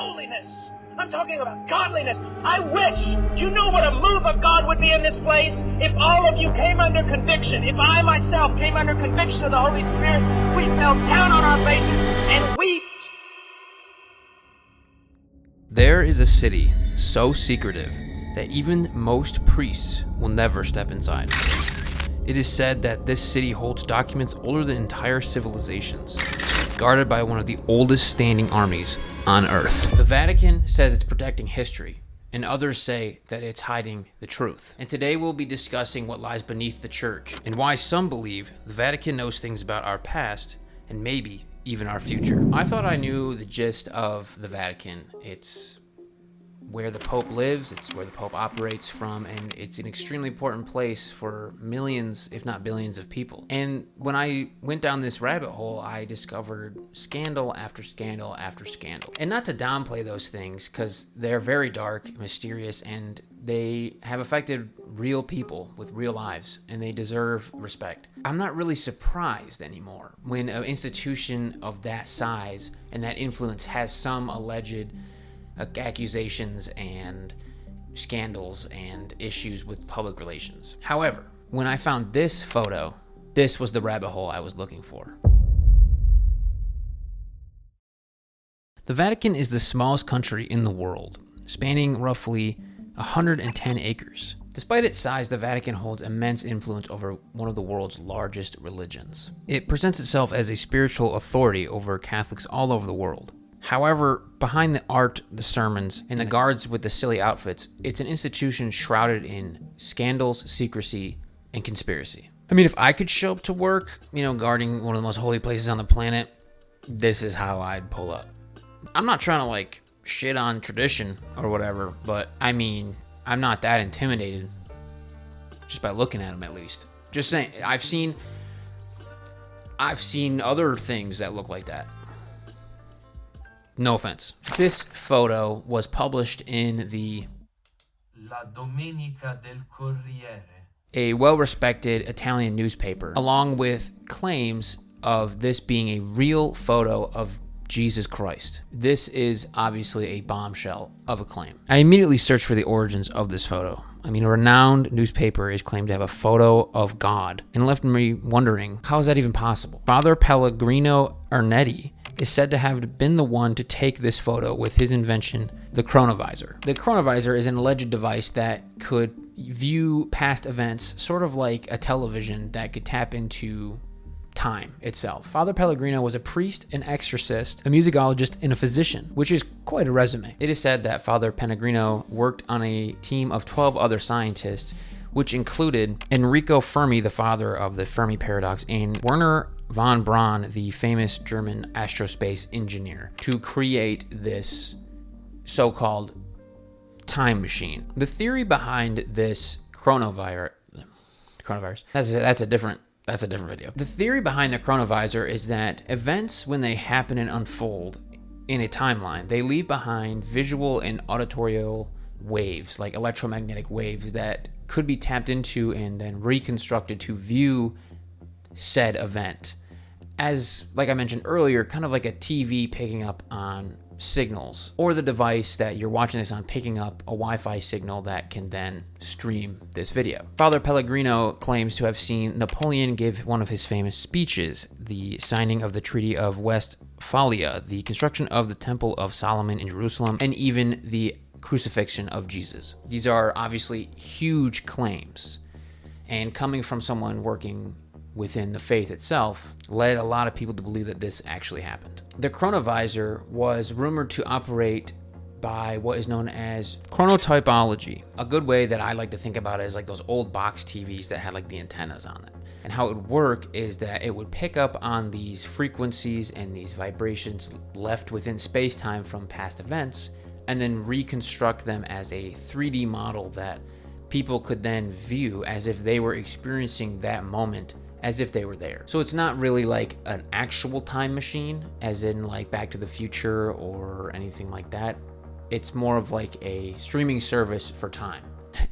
holiness. I'm talking about godliness. I wish you knew what a move of God would be in this place if all of you came under conviction. If I myself came under conviction of the Holy Spirit, we fell down on our faces and wept. There is a city so secretive that even most priests will never step inside. It is said that this city holds documents older than entire civilizations, guarded by one of the oldest standing armies on Earth. The Vatican says it's protecting history, and others say that it's hiding the truth. And today we'll be discussing what lies beneath the church, and why some believe the Vatican knows things about our past, and maybe even our future. I thought I knew the gist of the Vatican. It's where the Pope lives, it's where the Pope operates from, and it's an extremely important place for millions, if not billions, of people. And when I went down this rabbit hole, I discovered scandal after scandal after scandal. And not to downplay those things, because they're very dark, mysterious, and they have affected real people with real lives, and they deserve respect. I'm not really surprised anymore when an institution of that size and that influence has some alleged accusations and scandals and issues with public relations. However, when I found this photo, this was the rabbit hole I was looking for. The Vatican is the smallest country in the world, spanning roughly 110 acres. Despite its size, the Vatican holds immense influence over one of the world's largest religions. It presents itself as a spiritual authority over Catholics all over the world. However, behind the art, the sermons, and the guards with the silly outfits, it's an institution shrouded in scandals, secrecy, and conspiracy. I mean, if I could show up to work, guarding one of the most holy places on the planet, this is how I'd pull up. I'm not trying to, shit on tradition or whatever, but, I'm not that intimidated, just by looking at them at least. Just saying, I've seen other things that look like that. No offense. This photo was published in the La Domenica del Corriere, a well-respected Italian newspaper, along with claims of this being a real photo of Jesus Christ. This is obviously a bombshell of a claim. I immediately searched for the origins of this photo. A renowned newspaper is claimed to have a photo of God, and left me wondering, how is that even possible? Father Pellegrino Ernetti is said to have been the one to take this photo with his invention, the chronovisor. The chronovisor is an alleged device that could view past events, sort of like a television that could tap into time itself. Father Pellegrino was a priest, an exorcist, a musicologist, and a physician, which is quite a resume. It is said that Father Pellegrino worked on a team of 12 other scientists, which included Enrico Fermi, the father of the Fermi paradox, and Werner von Braun, the famous German aerospace engineer, to create this so-called time machine. The theory behind this coronavirus, that's a different video. The theory behind the chronovisor is that events, when they happen and unfold in a timeline, they leave behind visual and auditory waves, like electromagnetic waves that could be tapped into and then reconstructed to view said event. As, like I mentioned earlier, kind of like a TV picking up on signals, or the device that you're watching this on picking up a Wi-Fi signal that can then stream this video. Father Pellegrino claims to have seen Napoleon give one of his famous speeches, the signing of the Treaty of Westphalia, the construction of the Temple of Solomon in Jerusalem, and even the crucifixion of Jesus. These are obviously huge claims, and coming from someone working within the faith itself led a lot of people to believe that this actually happened. The chronovisor was rumored to operate by what is known as chronotypology. A good way that I like to think about it is like those old box TVs that had like the antennas on it. And how it would work is that it would pick up on these frequencies and these vibrations left within space-time from past events, and then reconstruct them as a 3D model that people could then view as if they were experiencing that moment, as if they were there. So it's not really like an actual time machine, as in like Back to the Future or anything like that. It's more of like a streaming service for time.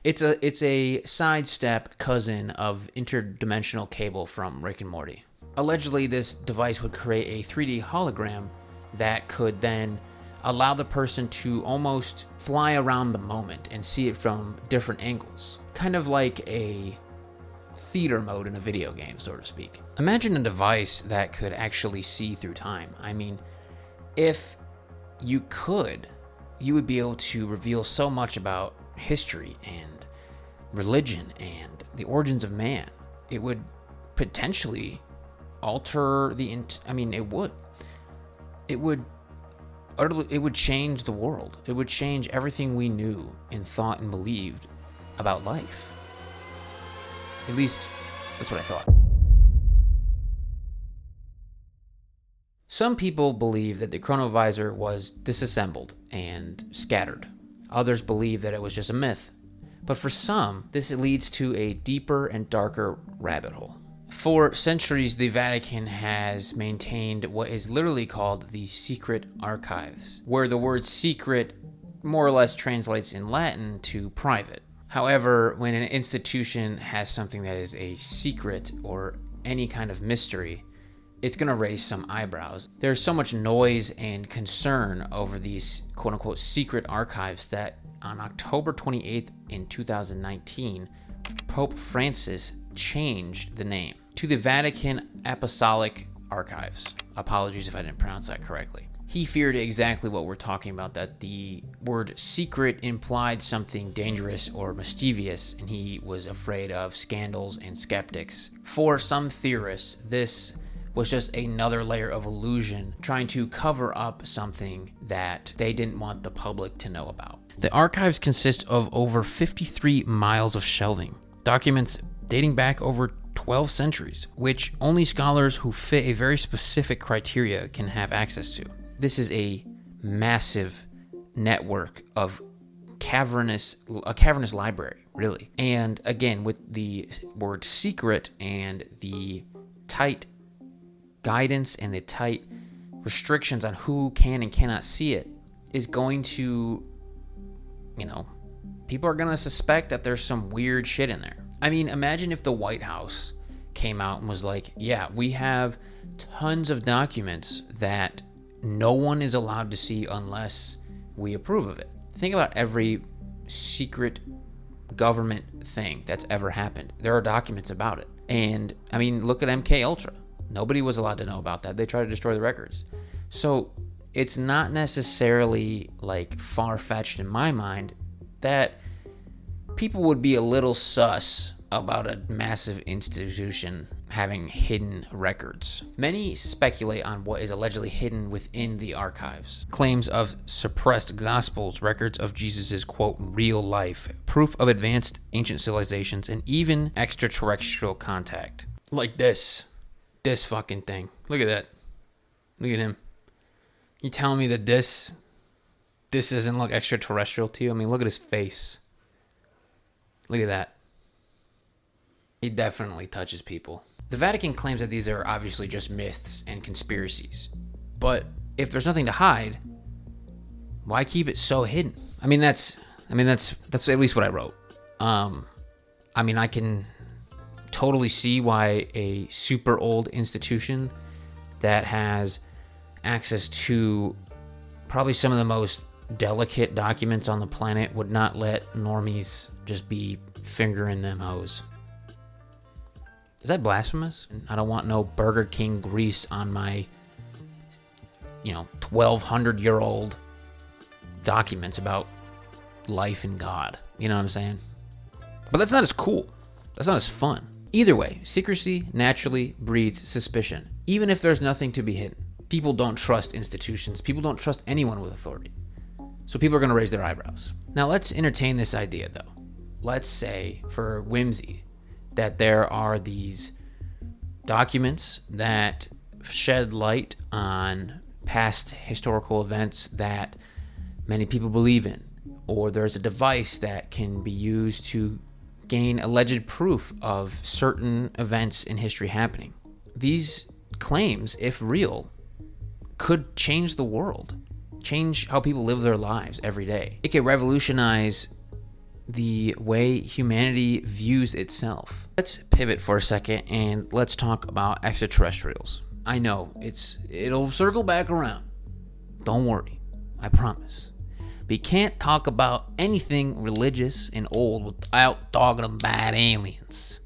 It's a sidestep cousin of interdimensional cable from Rick and Morty. Allegedly, this device would create a 3D hologram that could then allow the person to almost fly around the moment and see it from different angles. Kind of like a theater mode in a video game, so to speak. Imagine a device that could actually see through time. I mean, if you could, you would be able to reveal so much about history and religion and the origins of man. It would potentially alter it would change the world. It would change everything we knew and thought and believed about life. At least, that's what I thought. Some people believe that the chronovisor was disassembled and scattered. Others believe that it was just a myth. But for some, this leads to a deeper and darker rabbit hole. For centuries, the Vatican has maintained what is literally called the secret archives, where the word secret more or less translates in Latin to private. However, when an institution has something that is a secret or any kind of mystery, it's going to raise some eyebrows. There's so much noise and concern over these quote-unquote secret archives that on October 28th in 2019, Pope Francis changed the name to the Vatican Apostolic Archives. Apologies if I didn't pronounce that correctly. He feared exactly what we're talking about, that the word secret implied something dangerous or mischievous, and he was afraid of scandals and skeptics. For some theorists, this was just another layer of illusion, trying to cover up something that they didn't want the public to know about. The archives consist of over 53 miles of shelving, documents dating back over 12 centuries, which only scholars who fit a very specific criteria can have access to. This is a massive network of a cavernous library, really. And again, with the word secret and the tight guidance and the tight restrictions on who can and cannot see it, is going to, people are going to suspect that there's some weird shit in there. I mean, imagine if the White House came out and was like, yeah, we have tons of documents that no one is allowed to see unless we approve of it. Think about every secret government thing that's ever happened. There are documents about it. And I mean, look at MK Ultra. Nobody was allowed to know about that. They tried to destroy the records. So it's not necessarily like far-fetched in my mind that people would be a little sus about a massive institution having hidden records. Many speculate on what is allegedly hidden within the archives. Claims of suppressed gospels, records of Jesus' quote real life, proof of advanced ancient civilizations, and even extraterrestrial contact. Like this fucking thing. Look at that. Look at him. You telling me that this doesn't look extraterrestrial to you? I mean, look at his face. Look at that. It definitely touches people. The Vatican claims that these are obviously just myths and conspiracies. But if there's nothing to hide, why keep it so hidden? That's at least what I wrote. I can totally see why a super old institution that has access to probably some of the most delicate documents on the planet would not let normies just be fingering them hoes. Is that blasphemous? I don't want no Burger King grease on my 1,200-year-old documents about life and God. You know what I'm saying? But that's not as cool. That's not as fun. Either way, secrecy naturally breeds suspicion, even if there's nothing to be hidden. People don't trust institutions. People don't trust anyone with authority. So people are going to raise their eyebrows. Now let's entertain this idea, though. Let's say, for whimsy, that there are these documents that shed light on past historical events that many people believe in, or there's a device that can be used to gain alleged proof of certain events in history happening. These claims, if real, could change the world, change how people live their lives every day. It could revolutionize the way humanity views itself. Let's pivot for a second and let's talk about extraterrestrials. I know it'll circle back around. Don't worry. I promise. But you can't talk about anything religious and old without talking about aliens.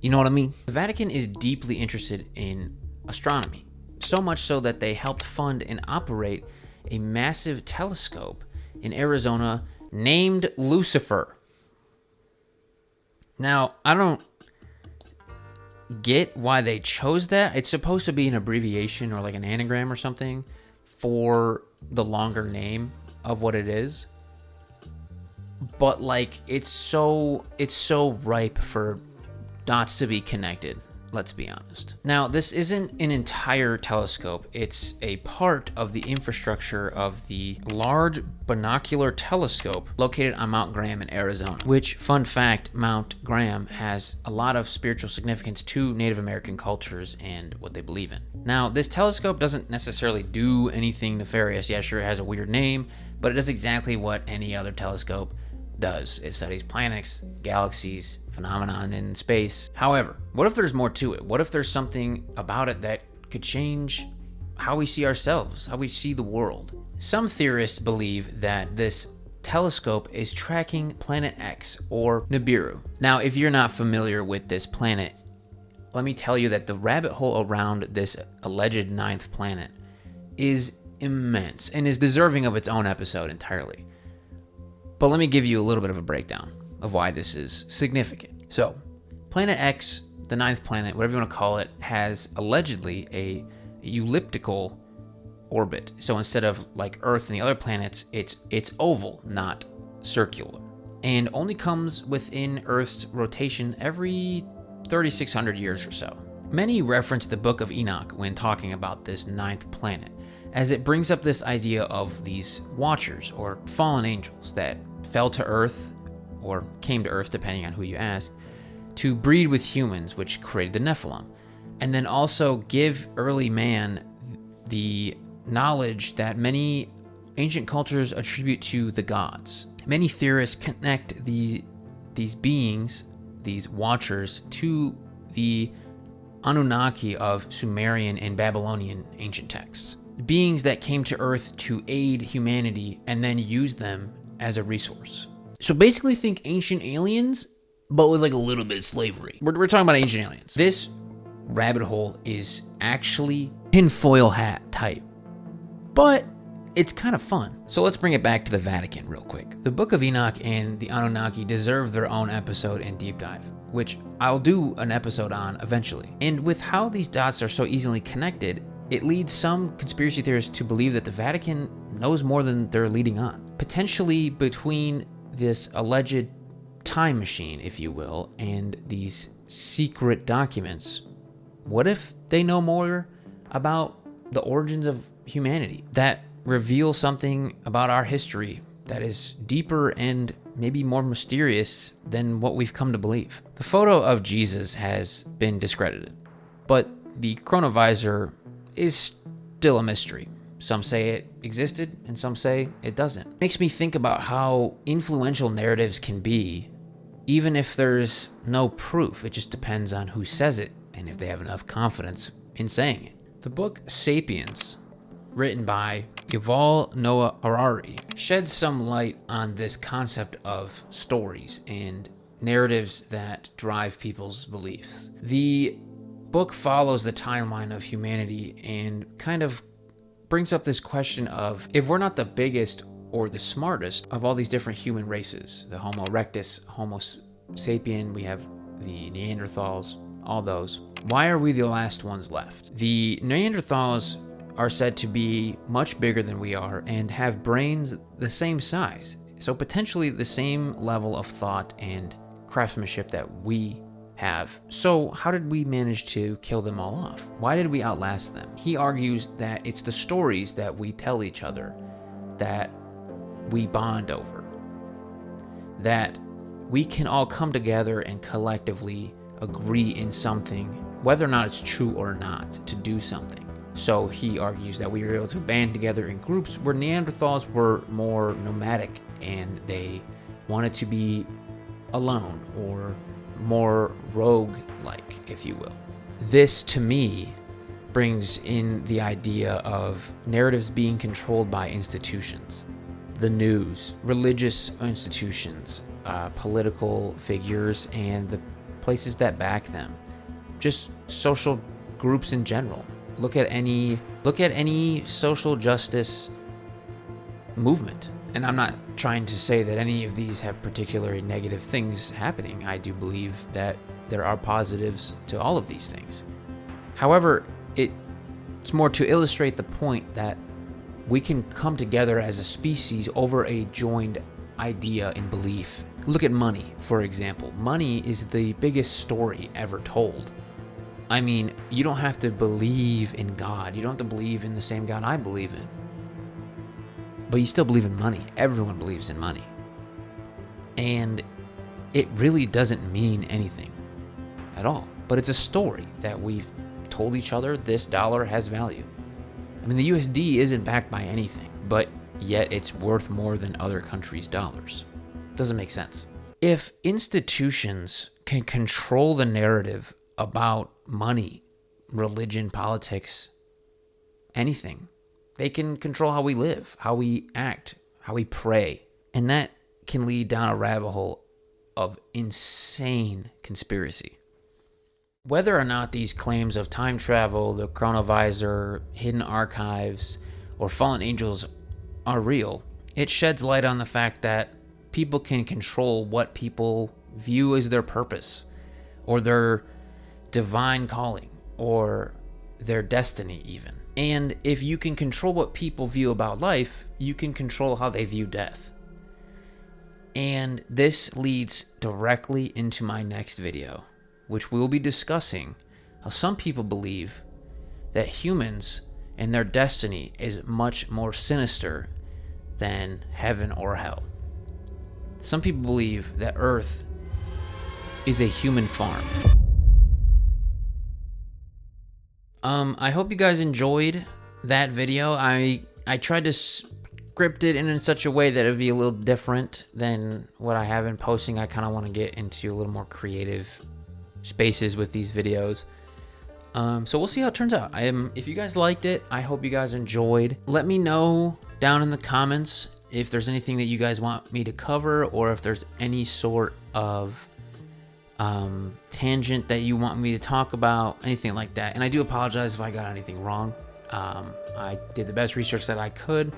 You know what I mean? The Vatican is deeply interested in astronomy, so much so that they helped fund and operate a massive telescope in Arizona named Lucifer. Now, I don't get why they chose that. It's supposed to be an abbreviation or like an anagram or something for the longer name of what it is. But like it's so ripe for dots to be connected, let's be honest. Now, this isn't an entire telescope. It's a part of the infrastructure of the Large Binocular Telescope located on Mount Graham in Arizona, which, fun fact, Mount Graham has a lot of spiritual significance to Native American cultures and what they believe in. Now, this telescope doesn't necessarily do anything nefarious. Yeah, sure, it has a weird name, but it does exactly what any other telescope does. It studies planets, galaxies, phenomenon in space. However, what if there's more to it? What if there's something about it that could change how we see ourselves, how we see the world? Some theorists believe that this telescope is tracking Planet X, or Nibiru. Now, if you're not familiar with this planet, let me tell you that the rabbit hole around this alleged ninth planet is immense and is deserving of its own episode entirely. But let me give you a little bit of a breakdown of why this is significant. So, Planet X, the ninth planet, whatever you want to call it, has allegedly a elliptical orbit. So instead of like Earth and the other planets, it's oval, not circular, and only comes within Earth's rotation every 3,600 years or so. Many reference the Book of Enoch when talking about this ninth planet, as it brings up this idea of these watchers or fallen angels that fell to Earth, or came to Earth depending on who you ask, to breed with humans, which created the Nephilim, and then also give early man the knowledge that many ancient cultures attribute to the gods. Many theorists connect these beings, these watchers, to the Anunnaki of Sumerian and Babylonian ancient texts. Beings that came to Earth to aid humanity and then used them as a resource. So basically think ancient aliens, but with like a little bit of slavery. We're talking about ancient aliens. This rabbit hole is actually tinfoil hat type, but it's kind of fun. So let's bring it back to the Vatican real quick. The Book of Enoch and the Anunnaki deserve their own episode and deep dive, which I'll do an episode on eventually. And with how these dots are so easily connected, it leads some conspiracy theorists to believe that the Vatican knows more than they're leading on. Potentially between this alleged time machine, if you will, and these secret documents, what if they know more about the origins of humanity that reveal something about our history that is deeper and maybe more mysterious than what we've come to believe? The photo of Jesus has been discredited, but the chronovisor is still a mystery. Some say it existed, and some say it doesn't. Makes me think about how influential narratives can be, even if there's no proof. It just depends on who says it, and if they have enough confidence in saying it. The book Sapiens, written by Yuval Noah Harari, sheds some light on this concept of stories and narratives that drive people's beliefs. The book follows the timeline of humanity and kind of brings up this question of, if we're not the biggest or the smartest of all these different human races, the Homo erectus, Homo sapien, we have the Neanderthals, all those, why are we the last ones left? The Neanderthals are said to be much bigger than we are and have brains the same size, so potentially the same level of thought and craftsmanship that we have. So how did we manage to kill them all off? Why did we outlast them? He argues that it's the stories that we tell each other that we bond over, that we can all come together and collectively agree in something, whether or not it's true or not, to do something. So he argues that we were able to band together in groups where Neanderthals were more nomadic and they wanted to be alone or more rogue-like, if you will. This, to me, brings in the idea of narratives being controlled by institutions, the news, religious institutions, political figures, and the places that back them, just social groups in general. Look at any social justice movement. And I'm not trying to say that any of these have particularly negative things happening. I do believe that there are positives to all of these things. However, it's more to illustrate the point that we can come together as a species over a joined idea and belief. Look at money, for example. Money is the biggest story ever told. I mean, you don't have to believe in God. You don't have to believe in the same God I believe in. But you still believe in money. Everyone believes in money. And it really doesn't mean anything at all. But it's a story that we've told each other. This dollar has value. I mean, the USD isn't backed by anything, but yet it's worth more than other countries' dollars. Doesn't make sense. If institutions can control the narrative about money, religion, politics, anything, they can control how we live, how we act, how we pray. And that can lead down a rabbit hole of insane conspiracy. Whether or not these claims of time travel, the chronovisor, hidden archives, or fallen angels are real, it sheds light on the fact that people can control what people view as their purpose, or their divine calling, or their destiny even. And if you can control what people view about life, you can control how they view death. And this leads directly into my next video, which we'll be discussing how some people believe that humans and their destiny is much more sinister than heaven or hell. Some people believe that Earth is a human farm. I hope you guys enjoyed that video. I tried to script it in such a way that it would be a little different than what I have been posting. I kind of want to get into a little more creative spaces with these videos. So we'll see how it turns out. If you guys liked it, I hope you guys enjoyed. Let me know down in the comments if there's anything that you guys want me to cover, or if there's any sort of tangent that you want me to talk about, anything like that. And I do apologize if I got anything wrong. I did the best research that I could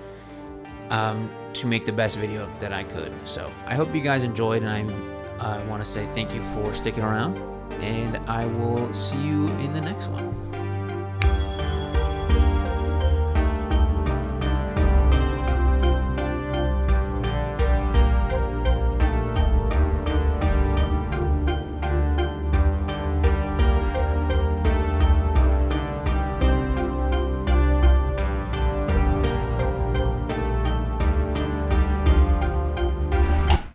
to make the best video that I could. So I hope you guys enjoyed, and I want to say thank you for sticking around, and I will see you in the next one.